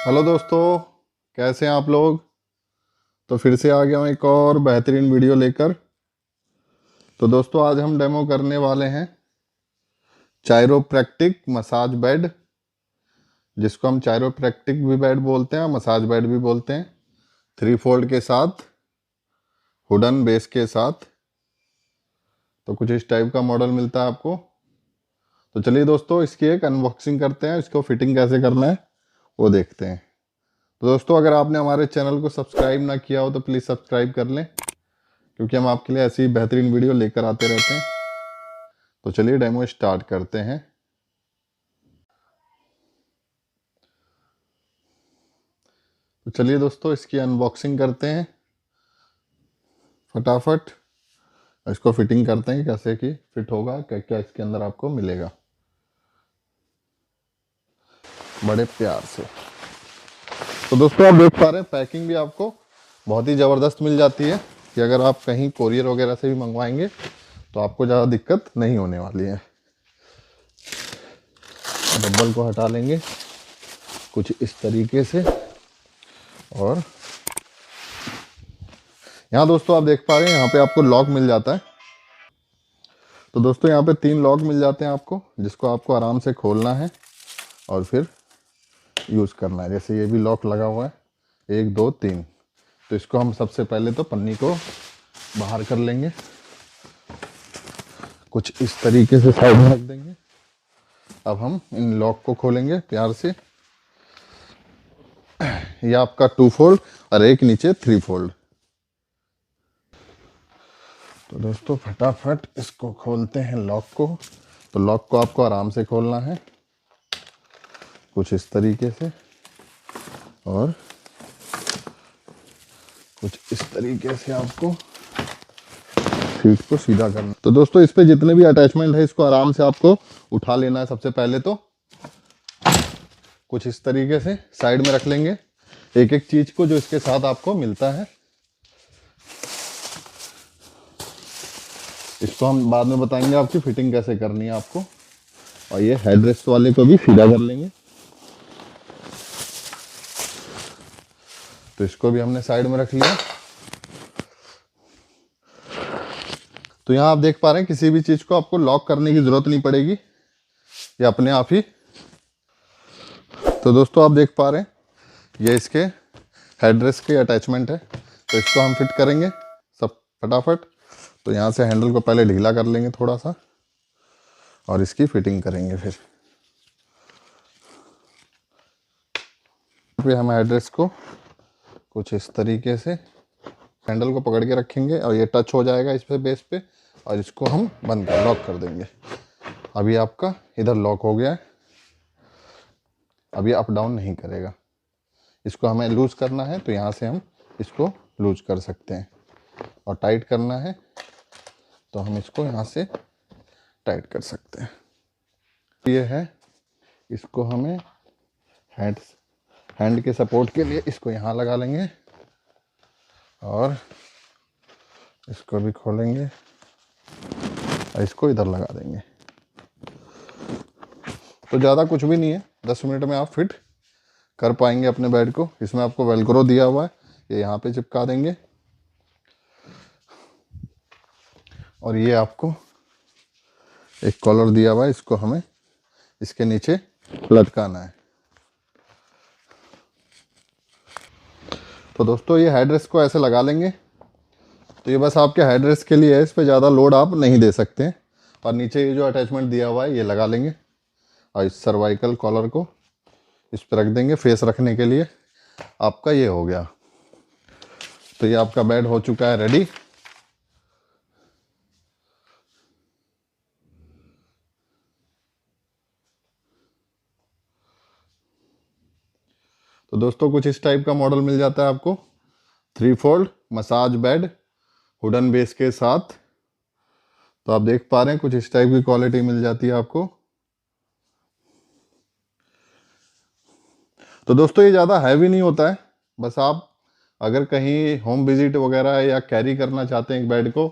Hello दोस्तों, कैसे हैं आप लोग। तो फिर से आ गया हूँ एक और बेहतरीन वीडियो लेकर। तो दोस्तों आज हम डेमो करने वाले हैं चायरोप्रैक्टिक मसाज बेड, जिसको हम चायरोप्रैक्टिक भी बेड बोलते हैं, मसाज बेड भी बोलते हैं। 3 फोल्ड के साथ, वुडन बेस के साथ। तो कुछ इस टाइप का मॉडल मिलता है आपको। तो चलिए दोस्तों इसकी एक अनबॉक्सिंग करते हैं, इसको फिटिंग कैसे करना है वो देखते हैं। तो दोस्तों अगर आपने हमारे चैनल को सब्सक्राइब ना किया हो तो प्लीज़ सब्सक्राइब कर लें, क्योंकि हम आपके लिए ऐसी बेहतरीन वीडियो लेकर आते रहते हैं। तो चलिए डेमो स्टार्ट करते हैं। तो चलिए दोस्तों इसकी अनबॉक्सिंग करते हैं फटाफट। इसको फिटिंग करते हैं कैसे कि फिट होगा, क्या क्या इसके अंदर आपको मिलेगा बड़े प्यार से। तो दोस्तों आप देख पा रहे हैं पैकिंग भी आपको बहुत ही ज़बरदस्त मिल जाती है, कि अगर आप कहीं कोरियर वगैरह से भी मंगवाएंगे तो आपको ज़्यादा दिक्कत नहीं होने वाली है। डब्बल को हटा लेंगे कुछ इस तरीके से। और यहाँ दोस्तों आप देख पा रहे हैं यहाँ पे आपको लॉक मिल जाता है। तो दोस्तों यहाँ पे 3 लॉक मिल जाते हैं आपको, जिसको आपको आराम से खोलना है और फिर यूज़ करना है। जैसे ये भी लॉक लगा हुआ है, 1 2 3। तो इसको हम सबसे पहले तो पन्नी को बाहर कर लेंगे, कुछ इस तरीके से साइड में रख देंगे। अब हम इन लॉक को खोलेंगे प्यार से। ये आपका 2 फोल्ड और एक नीचे 3 फोल्ड। तो दोस्तों फटाफट इसको खोलते हैं लॉक को। तो लॉक को आपको आराम से खोलना है कुछ इस तरीके से, और कुछ इस तरीके से आपको सीट को सीधा करना। तो दोस्तों इस पे जितने भी अटैचमेंट है इसको आराम से आपको उठा लेना है। सबसे पहले तो कुछ इस तरीके से साइड में रख लेंगे एक एक चीज को जो इसके साथ आपको मिलता है। इसको हम बाद में बताएंगे आपकी फिटिंग कैसे करनी है आपको। और ये हेडरेस्ट वाले को भी सीधा कर लेंगे। तो इसको भी हमने साइड में रख लिया। तो यहाँ आप देख पा रहे हैं किसी भी चीज को आपको लॉक करने की जरूरत नहीं पड़ेगी, ये अपने आप ही। तो दोस्तों आप देख पा रहे हैं ये इसके हेडरेस्ट के अटैचमेंट है। तो इसको हम फिट करेंगे सब फटाफट। तो यहाँ से हैंडल को पहले ढीला कर लेंगे थोड़ा सा, और इसकी फिटिंग करेंगे। फिर हम एड्रेस को कुछ इस तरीके से हैंडल को पकड़ के रखेंगे और ये टच हो जाएगा इस पे बेस पे, और इसको हम बंद कर लॉक कर देंगे। अभी आपका इधर लॉक हो गया है, अभी अप डाउन नहीं करेगा। इसको हमें लूज करना है तो यहाँ से हम इसको लूज कर सकते हैं, और टाइट करना है तो हम इसको यहाँ से टाइट कर सकते हैं। ये है, इसको हमें हैंड के सपोर्ट के लिए इसको यहाँ लगा लेंगे, और इसको भी खोलेंगे और इसको इधर लगा देंगे। तो ज़्यादा कुछ भी नहीं है, 10 मिनट में आप फिट कर पाएंगे अपने बेड को। इसमें आपको वेलक्रो दिया हुआ है, ये यहाँ पे चिपका देंगे, और ये आपको एक कॉलर दिया हुआ है, इसको हमें इसके नीचे लटकाना है। तो दोस्तों ये हेडरेस्ट को ऐसे लगा लेंगे। तो ये बस आपके हेडरेस्ट के लिए है, इस पर ज़्यादा लोड आप नहीं दे सकते हैं। और नीचे ये जो अटैचमेंट दिया हुआ है ये लगा लेंगे, और इस सर्वाइकल कॉलर को इस पर रख देंगे फेस रखने के लिए। आपका ये हो गया। तो ये आपका बेड हो चुका है रेडी। तो दोस्तों कुछ इस टाइप का मॉडल मिल जाता है आपको, 3 fold massage bed wooden base के साथ। तो आप देख पा रहे हैं कुछ इस टाइप की क्वालिटी मिल जाती है आपको। तो दोस्तों ये ज़्यादा हैवी नहीं होता है, बस आप अगर कहीं होम विजिट वगैरह या कैरी करना चाहते हैं एक बेड को,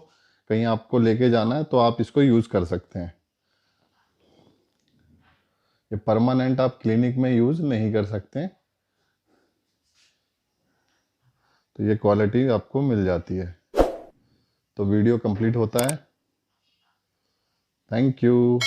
कहीं आपको लेके जाना है तो आप इसको यूज़ कर सकते हैं। ये परमानेंट आप क्लिनिक में यूज़ नहीं कर सकते हैं। तो ये क्वालिटी आपको मिल जाती है। तो वीडियो कंप्लीट होता है। Thank you.